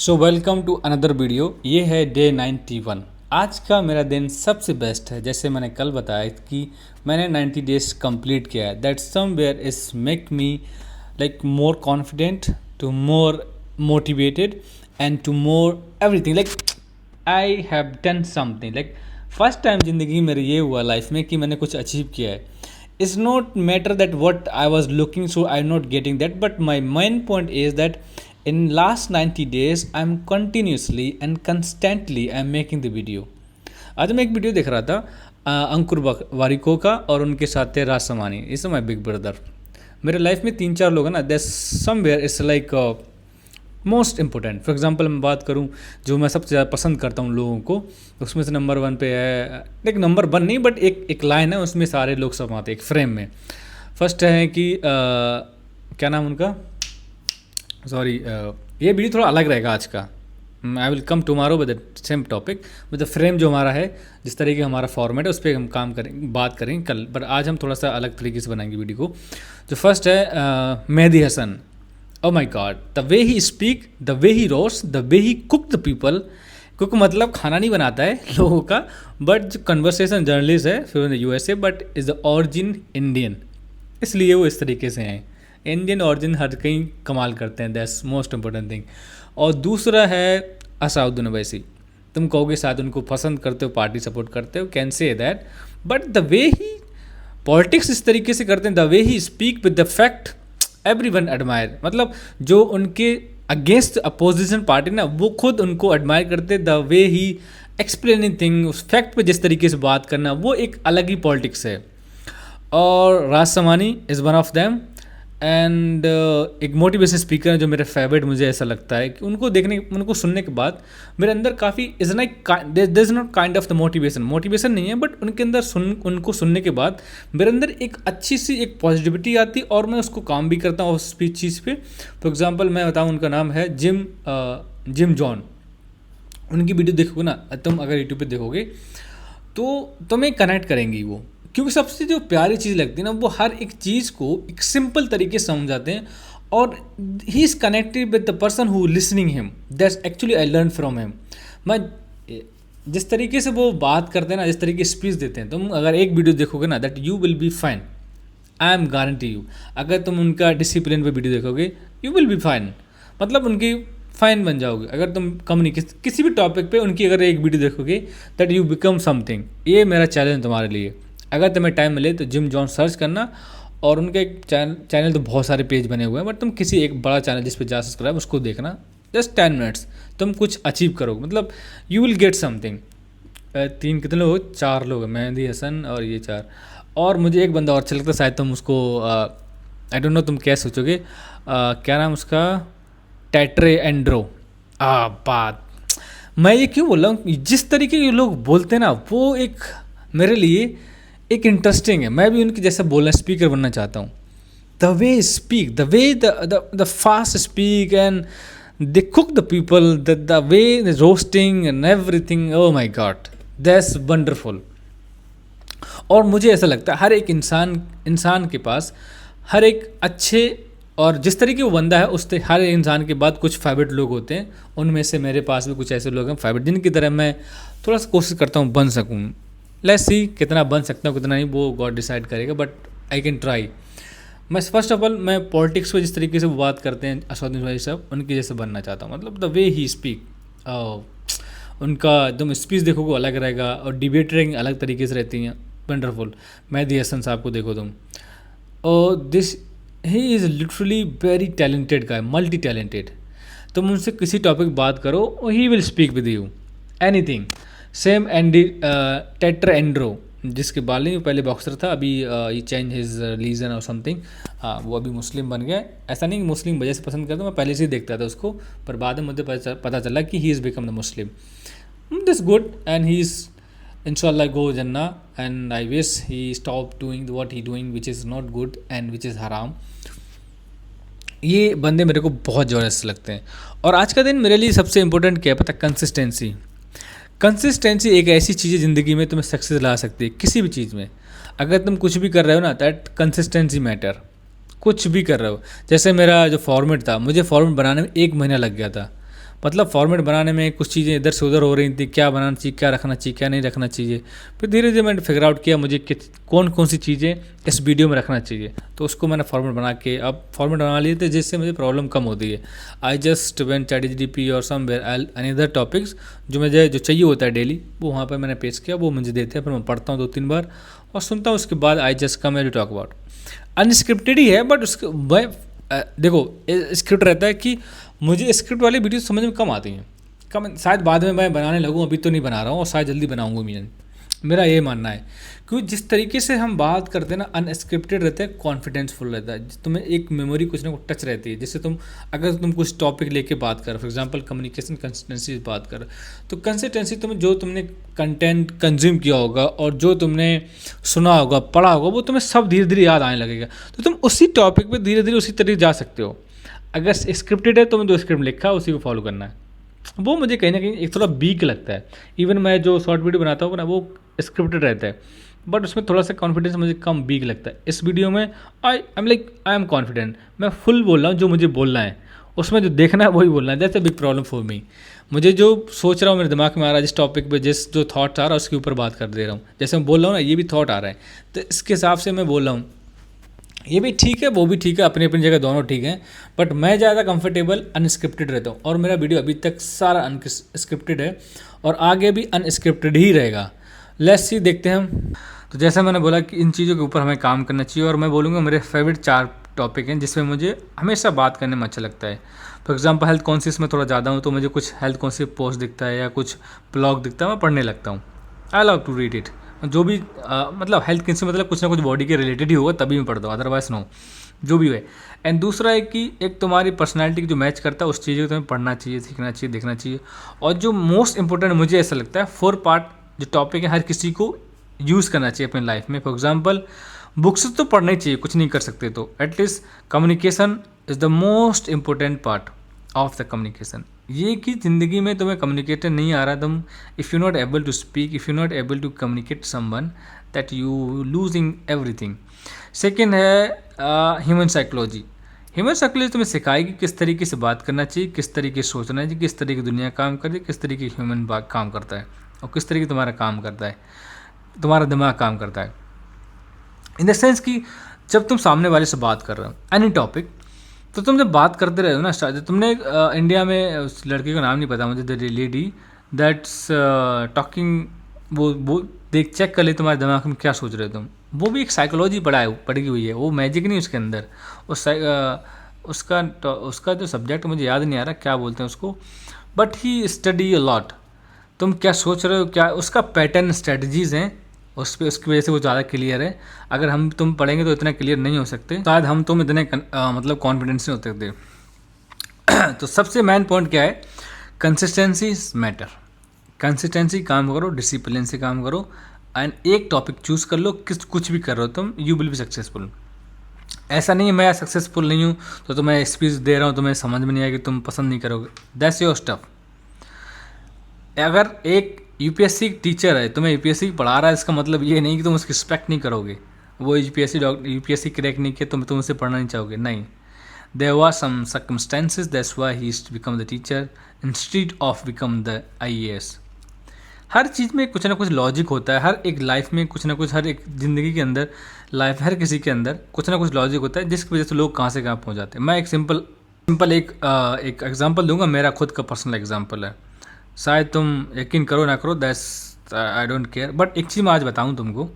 So welcome to another video. ये है day 91। आज का मेरा दिन सबसे बेस्ट है। जैसे मैंने कल बताया कि मैंने 90 डेज कंप्लीट किया है। That somewhere is make me like more confident, to more motivated and to more everything. Like I have done something. Like first time ज़िंदगी मेरे ये हुआ लाइफ में कि मैंने कुछ अचीव किया है। It's not matter that what I was looking, so I am not getting that, but my main point is that in last 90 days I'm continuously and constantly I'm making the video। आज मैं एक video देख रहा था अंकुर वारिको का, और उनके साथ थे राज समानी। इस माई बिग ब्रदर। मेरे लाइफ में 3-4 लोग हैं ना, that somewhere it's like most important. For example मैं बात करूं जो मैं सबसे ज़्यादा पसंद करता हूं लोगों को, उसमें से नंबर 1 पे है, एक नंबर 1 नहीं बट एक लाइन है, उसमें सारे लोग सब आते हैं एक फ्रेम में। फर्स्ट है कि क्या नाम उनका, सॉरी ये वीडियो थोड़ा अलग रहेगा आज का। I will come tomorrow with the same topic, with the frame जो हमारा है, जिस तरीके का हमारा फॉर्मेट है उस पर हम काम करेंगे, बात करेंगे कल। पर आज हम थोड़ा सा अलग तरीके से बनाएंगे वीडियो को। जो फर्स्ट है Mehdi Hasan. Oh my God, the way he speak, the way he roast, the way he cook the people. Cook मतलब खाना नहीं बनाता है लोगों का, बट जो कन्वर्सेशन जर्नलिस्ट है फिर USA, but is the origin Indian, इसलिए वो इस तरीके से हैं। इंडियन ऑरिजिन हर कहीं कमाल करते हैं, दैट्स मोस्ट इंपॉर्टेंट थिंग। और दूसरा है असाउद्दीन ओवैसी। तुम कहोगे शायद उनको पसंद करते हो, पार्टी सपोर्ट करते हो, can say that, but the way he politics इस तरीके से करते हैं, the way he speak with the fact, everyone admire. मतलब जो उनके अगेंस्ट अपोजिशन पार्टी ना, वो खुद उनको एडमायर करते, the way he explaining thing, उस फैक्ट पे जिस तरीके से बात करना, वो एक अलग ही पॉलिटिक्स है। और Raj Shamani is one of them. And एक मोटिवेशन स्पीकर है जो मेरे फेवरेट, मुझे ऐसा लगता है कि उनको सुनने के बाद मेरे अंदर काफ़ी is not kind of the motivation नहीं है, बट उनके अंदर उनको सुनने के बाद मेरे अंदर एक अच्छी सी एक पॉजिटिविटी आती, और मैं उसको काम भी करता हूँ उस चीज़ पे। फॉर एग्जांपल मैं बताऊँ, उनका नाम है जिम जॉन। उनकी वीडियो देखोगे ना तुम, अगर यूट्यूब पे देखोगे तो तुम्हें कनेक्ट करेंगी वो, क्योंकि सबसे जो प्यारी चीज़ लगती है ना, वो हर एक चीज़ को एक सिंपल तरीके से समझाते हैं, और he is connected with the person who listening him. That's actually I learn from him. मैं जिस तरीके से वो बात करते हैं ना, जिस तरीके स्पीच देते हैं, तुम अगर एक वीडियो देखोगे ना, that you will be fine, I am guarantee you. अगर तुम उनका डिसिप्लिन पे वीडियो देखोगे, यू विल बी फाइन, मतलब उनकी फाइन बन जाओगे। अगर तुम किसी भी टॉपिक पे उनकी अगर एक वीडियो देखोगे, दैट यू बिकम समथिंग। ये मेरा चैलेंज तुम्हारे लिए। अगर तुम्हें टाइम मिले तो जिम जॉन सर्च करना, और उनके एक चैनल तो बहुत सारे पेज बने हुए हैं, बट तुम किसी एक बड़ा चैनल जिस पे जा सब्सक्राइब, उसको देखना। जस्ट 10 मिनट्स तुम कुछ अचीव करोगे, मतलब यू विल गेट समथिंग। 3 कितने लोग, 4 लोग हैं, मेहदी हसन और ये 4, और मुझे एक बंदा और अच्छा लगता है, शायद तुम उसको आई डोंट नो तुम क्या सोचोगे, क्या नाम उसका, टेट्रे एंड्रो। बात मैं ये क्यों बोल रहा हूँ, जिस तरीके के लोग बोलते हैं ना, वो एक मेरे लिए एक इंटरेस्टिंग है। मैं भी उनके जैसा बोलना, स्पीकर बनना चाहता हूँ। The way speak, the way the fast speak, and they cook the people, the way roasting and everything. Oh my god, that's wonderful. और मुझे ऐसा लगता है हर एक इंसान के पास हर एक अच्छे, और जिस तरीके वो बंदा है उससे हर एक इंसान के बाद कुछ फेवरेट लोग होते हैं। उनमें से मेरे पास भी कुछ ऐसे लोग हैं फेवरेट, जिनकी तरह मैं थोड़ा सा कोशिश करता हूँ बन सकूँ। लेट्स सी कितना बन सकता हूँ कितना नहीं, वो गॉड डिसाइड करेगा, बट आई कैन ट्राई। मैं फर्स्ट ऑफ ऑल मैं पॉलिटिक्स में जिस तरीके से वो बात करते हैं असदुद्दीन भाई साहब, उनके जैसे बनना चाहता हूँ। मतलब द वे ही स्पीक, उनका तुम स्पीच देखोगे अलग रहेगा, और डिबेटिंग अलग तरीके से रहती हैं, वंडरफुल। मेहदी हसन साहब को देखो तुम, और this he is literally very talented guy, multi talented. तुम उनसे किसी टॉपिक बात करो, he will speak with you anything. Same Tate Andrew, जिसके बाल नहीं, पहले बॉक्सर था, अभी ये चेंज हिज रिलीजन और समथिंग। हाँ, वो अभी मुस्लिम बन गया। ऐसा नहीं कि मुस्लिम वजह से पसंद करता, मैं पहले से ही देखता था उसको, पर बाद में मुझे पता चला कि he is become the Muslim. This good, and he is इंशाल्लाह गो जन्ना, and I wish he stop doing what he doing which is not good and which is हराम। ये बंदे मेरे को बहुत ज़बरदस्त लगते हैं। और आज का दिन मेरे लिए सबसे इंपॉर्टेंट क्या है पता, कंसिस्टेंसी। कंसिस्टेंसी एक ऐसी चीज़ है ज़िंदगी में, तुम्हें सक्सेस ला सकती है किसी भी चीज़ में। अगर तुम कुछ भी कर रहे हो ना, दैट कंसिस्टेंसी मैटर। कुछ भी कर रहे हो, जैसे मेरा जो फॉर्मेट था, मुझे फॉर्मेट बनाने में 1 महीना लग गया था, मतलब फॉर्मेट बनाने में कुछ चीज़ें इधर से उधर हो रही थी, क्या बनाना चाहिए, क्या रखना चाहिए, क्या नहीं रखना चाहिए। फिर धीरे धीरे मैंने फिगर आउट किया मुझे कौन कौन सी चीज़ें इस वीडियो में रखना चाहिए, तो उसको मैंने फॉर्मेट बना के अब फॉर्मेट बना लिए थे, जिससे मुझे प्रॉब्लम कम होती है। आई जस्ट वेन ChatGPT और समवेयर अनदर टॉपिक्स जो मुझे जो चाहिए होता है डेली, वो वहाँ पर मैंने पेश किया, वो मुझे देते हैं, फिर मैं पढ़ता हूँ 2-3 बार और सुनता हूँ। उसके बाद I just come to talk about. Unscripted ही है, बट उसके मैं देखो स्क्रिप्ट रहता है कि मुझे स्क्रिप्ट वाली वीडियो समझ में कम आती हैं, कम, शायद बाद में मैं बनाने लगूँ, अभी तो नहीं बना रहा हूँ और शायद जल्दी बनाऊँगा मैं, मेरा ये मानना है। क्योंकि जिस तरीके से हम बात करते हैं ना, अनस्क्रिप्टेड रहता है, कॉन्फिडेंसफुल रहता है, तुम्हें एक मेमोरी कुछ ना कुछ टच रहती है। जैसे अगर तुम कुछ टॉपिक लेके बात कर, फॉर एग्जांपल कम्युनिकेशन कंसिस्टेंसी बात कर, तो कंसिस्टेंसी जो तुमने कंटेंट कंज्यूम किया होगा और जो तुमने सुना होगा, पढ़ा होगा, वो तुम्हें सब धीरे धीरे याद आने लगेगा। तो तुम उसी टॉपिक पर धीरे धीरे उसी तरीके जा सकते हो। अगर स्क्रिप्टेड है तो तुम्हें जो स्क्रिप्ट लिखा है उसी को फॉलो करना है। वो मुझे कहीं ना कहीं एक थोड़ा वीक लगता है। इवन मैं जो शॉर्ट वीडियो बनाता हूँ ना, वो स्क्रिप्टेड रहता है, बट उसमें थोड़ा सा कॉन्फिडेंस मुझे कम वीक लगता है। इस वीडियो में आई एम कॉन्फिडेंट, मैं फुल बोल रहा हूँ, जो मुझे बोलना है उसमें जो देखना है वही बोलना है। That's a big problem for me. मुझे जो सोच रहा हूँ मेरे दिमाग में आ रहा है, जिस टॉपिक पे जो थॉट्स आ रहा है उसके ऊपर बात कर दे रहा हूँ। जैसे मैं बोल रहा हूँ ना, ये भी थॉट आ रहा है, तो इसके हिसाब से मैं बोल रहा हूँ। ये भी ठीक है, वो भी ठीक है, अपनी अपनी जगह दोनों ठीक हैं, बट मैं ज़्यादा कंफर्टेबल अनस्क्रिप्टेड रहता हूँ। और मेरा वीडियो अभी तक सारा अनस्क्रिप्टेड है और आगे भी अनस्क्रिप्टेड ही रहेगा। लेट्स सी, देखते हैं हम। तो जैसा मैंने बोला कि इन चीज़ों के ऊपर हमें काम करना चाहिए, और मैं बोलूँगा मेरे फेवरेट 4 टॉपिक हैं जिसमें मुझे हमेशा बात करने में अच्छा लगता है। फॉर एग्जाम्पल हेल्थ कॉन्शियस में थोड़ा ज़्यादा हूँ, तो मुझे कुछ हेल्थ कॉन्शियस पोस्ट दिखता है या कुछ ब्लॉग दिखता है, मैं पढ़ने लगता हूँ। I love to read it. जो भी मतलब हेल्थ कॉन्शियस मतलब कुछ ना कुछ बॉडी के रिलेटेड ही होगा तभी मैं पढ़ता हूँ, अदरवाइज नो, जो भी है। एंड दूसरा है कि एक तुम्हारी पर्सनैलिटी जो मैच करता है उस चीज़ को तुम्हें पढ़ना चाहिए, सीखना चाहिए, देखना चाहिए। और जो मोस्ट इंपॉर्टेंट मुझे ऐसा लगता है, 4 पार्ट जो टॉपिक है हर किसी को यूज़ करना चाहिए अपनी लाइफ में। फॉर एग्जाम्पल बुक्स तो पढ़ना ही चाहिए, कुछ नहीं कर सकते तो at least communication is the most important part of the communication. ये कि ज़िंदगी में तुम्हें कम्युनिकेटर नहीं आ रहा, तुम if you not able to speak, if you not able to communicate someone, that you losing everything. Second है ह्यूमन साइकोलॉजी। ह्यूमन साइकोलॉजी तुम्हें सिखाएगी किस तरीके से बात करना चाहिए, किस तरीके से सोचना चाहिए, किस तरीके की दुनिया काम करती है, किस तरीके ह्यूमन काम करता है और किस तरीके तुम्हारा काम करता है, तुम्हारा दिमाग काम करता है। इन द सेंस कि जब तुम सामने वाले से बात कर रहे हो एनी टॉपिक, तो तुम जब बात करते रहे हो ना, शायद तुमने इंडिया में उस लड़की का नाम नहीं पता मुझे, द लेडी दैट्स टॉकिंग, वो देख चेक कर ले तुम्हारे दिमाग में क्या सोच रहे हो तुम। वो भी एक साइकोलॉजी पढ़ी हुई है, वो मैजिक नहीं उसके अंदर। उसका जो सब्जेक्ट मुझे याद नहीं आ रहा क्या बोलते हैं उसको, but he study a lot. तुम क्या सोच रहे हो, क्या उसका पैटर्न स्ट्रेटजीज़ हैं, उसकी वजह से वो ज़्यादा क्लियर है। अगर तुम पढ़ेंगे तो इतना क्लियर नहीं हो सकते, शायद तुम इतने मतलब कॉन्फिडेंस नहीं होते थे। तो सबसे मेन पॉइंट क्या है, कंसिस्टेंसी मैटर। कंसिस्टेंसी काम करो, डिसिप्लिन से काम करो, एंड एक टॉपिक चूज़ कर लो, कुछ भी कर रहे हो तुम, यू विल बी सक्सेसफुल। ऐसा नहीं है मैं सक्सेसफुल नहीं हूँ तो मैं स्पीच दे रहा हूँ, तुम्हें समझ में नहीं आएगी, तुम पसंद नहीं करोगे, दैट्स योर स्टफ। अगर एक यूपीएससी टीचर है, तुम्हें यूपीएससी पढ़ा रहा है, इसका मतलब ये नहीं कि तुम उसकी रिस्पेक्ट नहीं करोगे। वो यूपीएससी क्रैक नहीं किया तुम उसे पढ़ना नहीं चाहोगे, नहीं। There were some circumstances, that's why he become the teacher instead of become the IAS. हर चीज़ में कुछ ना कुछ लॉजिक होता है, हर एक लाइफ में कुछ ना कुछ, हर एक ज़िंदगी के अंदर, लाइफ हर किसी के अंदर कुछ ना कुछ लॉजिक होता है, जिसकी वजह से लोग कहाँ से कहाँ पहुँच जाते हैं। मैं एक सिंपल एक एग्जांपल दूंगा, मेरा खुद का पर्सनल एग्जांपल है, शायद तुम यकीन करो ना करो, that's I don't care, but एक चीज़ मैं आज बताऊं तुमको,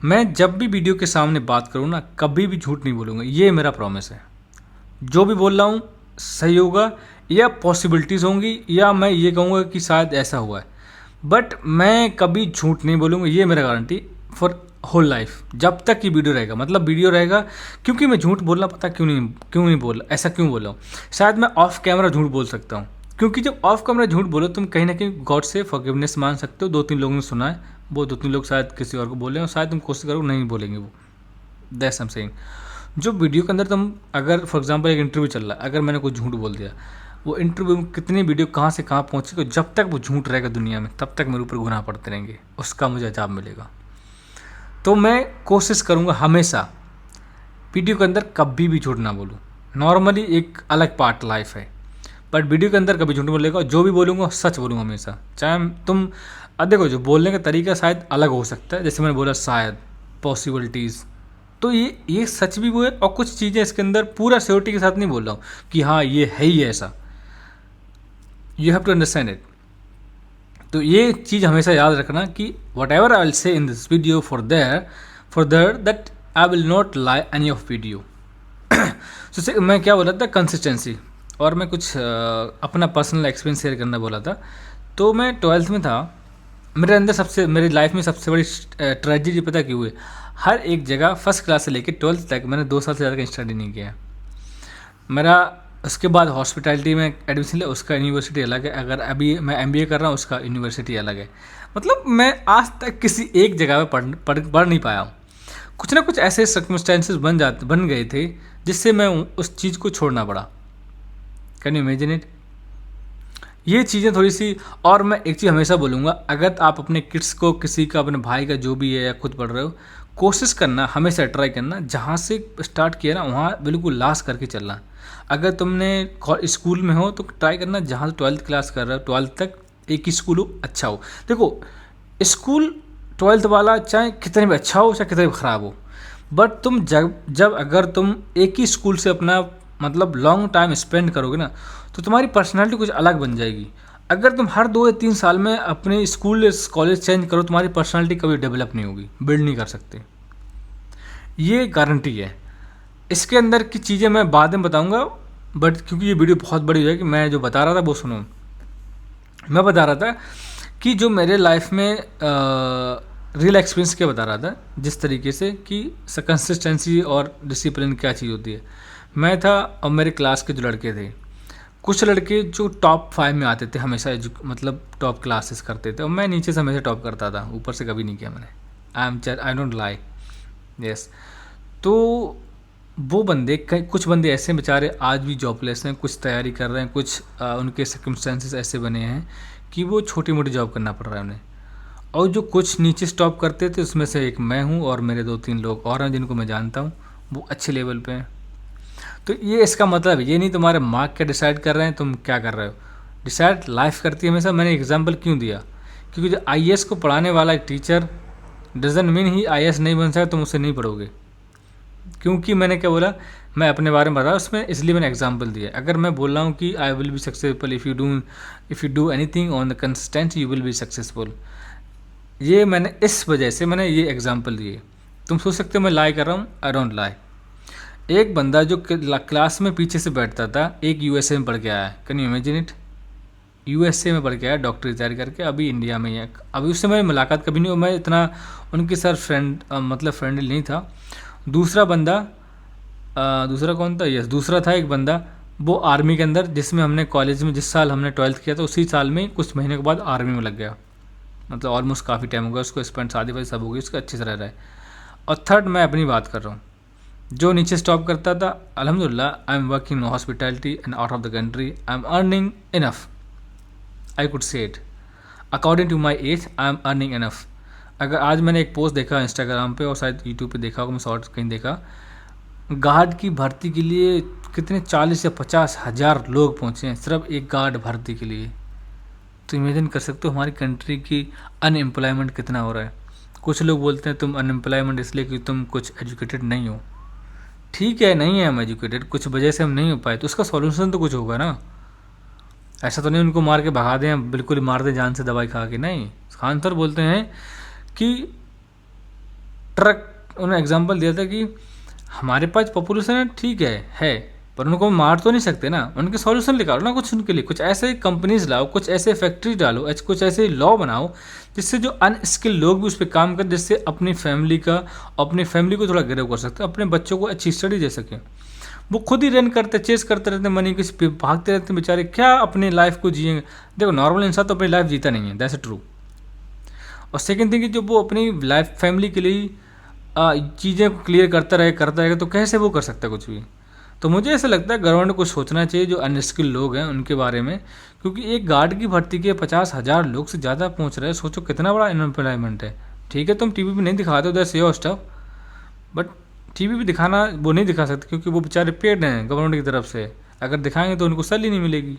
मैं जब भी वीडियो के सामने बात करूं ना, कभी भी झूठ नहीं बोलूँगा, ये मेरा प्रॉमिस है। जो भी बोल रहा हूँ सही होगा, या पॉसिबिलिटीज़ होंगी, या मैं ये कहूँगा कि शायद ऐसा हुआ है, बट मैं कभी झूठ नहीं बोलूँगा, ये मेरा गारंटी फॉर होल लाइफ। जब तक ये वीडियो रहेगा, मतलब वीडियो रहेगा, क्योंकि मैं झूठ बोलना पता क्यों नहीं बोल, ऐसा क्यों बोल रहा हूँ। शायद मैं ऑफ कैमरा झूठ बोल सकता हूँ, क्योंकि जब ऑफ कैमरा झूठ बोलो तुम कहीं ना कहीं गॉड से फॉरगिवनेस मांग सकते हो। 2-3 लोगों ने सुना है, वो 2-3 लोग शायद किसी और को बोले और शायद तुम कोशिश करो नहीं बोलेंगे वो, दैट्स आई एम सेइंग। जो वीडियो के अंदर तुम, अगर फॉर एग्जांपल एक इंटरव्यू चल रहा है, अगर मैंने कुछ झूठ बोल दिया, वो इंटरव्यू में कितनी वीडियो कहाँ से कहाँ पहुँचेगी, जब तक वो झूठ रहेगा दुनिया में तब तक मेरे ऊपर गुनाह पड़ते रहेंगे, उसका मुझे अजाब मिलेगा। तो मैं कोशिश करूँगा हमेशा वीडियो के अंदर कभी भी झूठ ना बोलूँ। नॉर्मली एक अलग पार्ट लाइफ है, बट वीडियो के अंदर कभी झूठ बोलेगा, जो भी बोलूँगा सच बोलूँगा हमेशा। चाहे तुम देखो, जो बोलने का तरीका शायद अलग हो सकता है, जैसे मैंने बोला शायद, पॉसिबिलिटीज़, तो ये सच भी वो है, और कुछ चीज़ें इसके अंदर पूरा श्योरिटी के साथ नहीं बोल रहा हूँ कि हाँ ये है ही ऐसा। You have to understand it. तो ये चीज़ हमेशा याद रखना कि what ever I will say in this video for their that I will not lie any of video. तो मैं क्या बोला था, कंसिस्टेंसी, और मैं कुछ अपना पर्सनल एक्सपीरियंस शेयर करना बोला था। तो मैं 12th में था, मेरी लाइफ में सबसे बड़ी ट्रेजेडी पता क्यों हुई? हर एक जगह फर्स्ट क्लास से लेकर 12th तक मैंने 2 साल से ज़्यादा का स्टडी नहीं किया। मेरा उसके बाद हॉस्पिटैलिटी में एडमिशन लिया, उसका यूनिवर्सिटी अलग है। अगर अभी मैं MBA कर रहा हूँ, उसका यूनिवर्सिटी अलग है। मतलब मैं आज तक किसी एक जगह पे पढ़ नहीं पाया हूँ। कुछ ना कुछ ऐसे सर्कमस्टेंसेस बन गए थे जिससे मैं उस चीज़ को छोड़ना पड़ा। Can you imagine it? ये चीज़ें थोड़ी सी, और मैं एक चीज़ हमेशा बोलूँगा, अगर आप अपने किड्स को, किसी का, अपने भाई का, जो भी है, या खुद पढ़ रहे हो, कोशिश करना, हमेशा ट्राई करना, जहाँ से स्टार्ट किया ना वहाँ बिल्कुल लास्ट करके चलना। अगर तुमने स्कूल में हो तो ट्राई करना जहाँ से 12th क्लास कर रहे हो 12th तक एक ही स्कूल हो, अच्छा हो। देखो, स्कूल 12th वाला चाहे कितने भी अच्छा हो चाहे कितने भी ख़राब हो, बट तुम जब अगर तुम एक ही स्कूल से अपना मतलब लॉन्ग टाइम स्पेंड करोगे ना, तो तुम्हारी पर्सनालिटी कुछ अलग बन जाएगी। अगर तुम हर 2 या 3 साल में अपने स्कूल कॉलेज चेंज करो, तुम्हारी पर्सनालिटी कभी डेवलप नहीं होगी, बिल्ड नहीं कर सकते, ये गारंटी है। इसके अंदर की चीज़ें मैं बाद में बताऊंगा, बट क्योंकि ये वीडियो बहुत बड़ी है कि मैं जो बता रहा था वो सुनो। मैं बता रहा था कि जो मेरे लाइफ में रियल एक्सपीरियंस क्या बता रहा था, जिस तरीके से कि कंसिस्टेंसी और डिसिप्लिन क्या चीज़ होती है। मैं था और मेरे क्लास के जो लड़के थे, कुछ लड़के जो टॉप 5 में आते थे हमेशा, मतलब टॉप क्लासेस करते थे, और मैं नीचे से हमेशा टॉप करता था, ऊपर से कभी नहीं किया मैंने। I don't lie, yes. तो वो बंदे, कुछ बंदे ऐसे बेचारे आज भी जॉबलेस हैं, कुछ तैयारी कर रहे हैं, कुछ उनके सर्कमस्टेंसेस ऐसे बने हैं कि वो छोटी मोटी जॉब करना पड़ रहा है उन्हें। और जो कुछ नीचे स्टॉप करते थे उसमें से एक मैं हूँ, और मेरे 2-3 लोग और हैं जिनको मैं जानता हूँ, वो अच्छे लेवल पे हैं। तो ये इसका मतलब ये नहीं तुम्हारे मार्क क्या डिसाइड कर रहे हैं, तुम क्या कर रहे हो, डिसाइड लाइफ करती है हमेशा। मैंने एग्जाम्पल क्यों दिया? क्योंकि जो IAS को पढ़ाने वाला एक teacher doesn't mean he IAS नहीं बन सकता, तुम उससे नहीं पढ़ोगे। क्योंकि मैंने क्या बोला, मैं अपने बारे में बताया उसमें, इसलिए मैंने एग्जांपल दिया। अगर मैं बोल रहा हूँ कि I will be successful if you do anything on the consistent, you will be successful, ये मैंने इस वजह से मैंने ये एग्जांपल दिए। तुम सोच सकते हो मैं लाई कर रहा हूँ, आई डोंट लाई। एक बंदा जो क्लास में पीछे से बैठता था, एक USA में पढ़ के आया है, can you imagine it? USA में पढ़ के आया, डॉक्टरी तैयारी करके, अभी इंडिया में ही है। अभी उससे मेरी मुलाकात कभी नहीं हुई, मैं इतना उनके साथ मतलब फ्रेंडली नहीं था। दूसरा बंदा, दूसरा कौन था? यस, दूसरा था एक बंदा, वो आर्मी के अंदर, जिसमें हमने कॉलेज में जिस साल हमने 12th किया था उसी साल में कुछ महीने के बाद आर्मी में लग गया। मतलब ऑलमोस्ट काफ़ी टाइम हो गया उसको स्पेंड, शादी वादी सब हो गई उसका, अच्छे से रह रहा है। और थर्ड, मैं अपनी बात कर रहा हूँ, जो नीचे स्टॉप करता था, अल्हम्दुलिल्लाह I am working in hospitality and out of the country, I am earning enough, I could say it according to my age, I am earning enough. अगर आज मैंने एक पोस्ट देखा इंस्टाग्राम पे और शायद यूट्यूब पे देखा होगा, मैं शॉर्ट्स कहीं देखा, गार्ड की भर्ती के लिए कितने 40 या 50 हज़ार लोग पहुँचे हैं सिर्फ एक गार्ड भर्ती के लिए। तो इमेजिन कर सकते हो हमारी कंट्री की अनएम्प्लॉयमेंट कितना हो रहा है। कुछ लोग बोलते हैं तुम अनएम्प्लॉयमेंट इसलिए कि तुम कुछ एजुकेटेड नहीं हो। ठीक है, नहीं है हम एजुकेटेड, कुछ वजह से हम नहीं हो पाए, तो उसका सॉल्यूशन तो कुछ होगा ना। ऐसा तो नहीं उनको मार के भगा दें, बिल्कुल मार दें जान से दवाई खा के, नहीं। खान सर बोलते हैं कि ट्रक, उन्होंने एग्जांपल दिया था कि हमारे पास पॉपुलेशन है, ठीक है, पर उनको मार तो नहीं सकते ना, उनके सॉल्यूशन निकालो ना कुछ उनके लिए, कुछ ऐसे कंपनीज लाओ, कुछ ऐसे फैक्ट्री डालो, कुछ ऐसे लॉ बनाओ जिससे जो अनस्किल्ड लोग भी उस पर काम करें, जिससे अपनी फैमिली को थोड़ा ग्रो कर सकते, अपने बच्चों को अच्छी स्टडी दे सकें। वो खुद ही रन करते, चेस करते रहते, मनी के भागते रहते बेचारे, क्या अपनी लाइफ को जिएंगे? देखो, नॉर्मल इंसान तो अपनी लाइफ जीता नहीं है, दैट्स ट्रू। और सेकेंड थिंग, जो वो अपनी लाइफ फैमिली के लिए चीज़ें क्लियर करता रहेगा तो कैसे वो कर सकता है कुछ भी? तो मुझे ऐसा लगता है गवर्नमेंट को सोचना चाहिए जो अनस्किल्ड लोग हैं उनके बारे में, क्योंकि एक गार्ड की भर्ती के 50 हज़ार लोग से ज़्यादा पहुंच रहे हैं। सोचो कितना बड़ा अनएम्प्लॉयमेंट है। ठीक है, तुम टीवी पे नहीं दिखाते हो that's your stuff, but TV पे दिखाना वो नहीं दिखा सकते क्योंकि वो बेचारे पेड हैं गवर्नमेंट की तरफ से। अगर दिखाएंगे तो उनको सैलरी नहीं मिलेगी।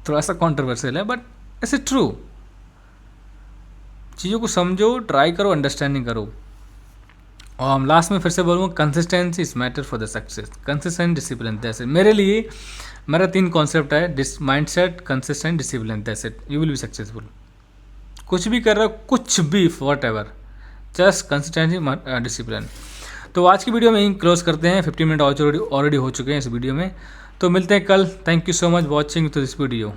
थोड़ा सा कॉन्ट्रोवर्शियल है बट इट्स ट्रू। चीज़ों को समझो, ट्राई करो, अंडरस्टैंडिंग करो। और हम लास्ट में फिर से बोलूँगा, consistency is matter for the success. Consistent, discipline, that's it. मेरे लिए मेरा 3 कॉन्सेप्ट है, mindset, consistent, discipline, that's it. You will be successful. कुछ भी कर रहे हो, कुछ भी, what ever, just consistency, discipline. तो आज की वीडियो में यहीं क्लोज करते हैं। 15 मिनट ऑलरेडी हो चुके हैं इस वीडियो में। तो मिलते हैं कल। Thank you so much watching to this video.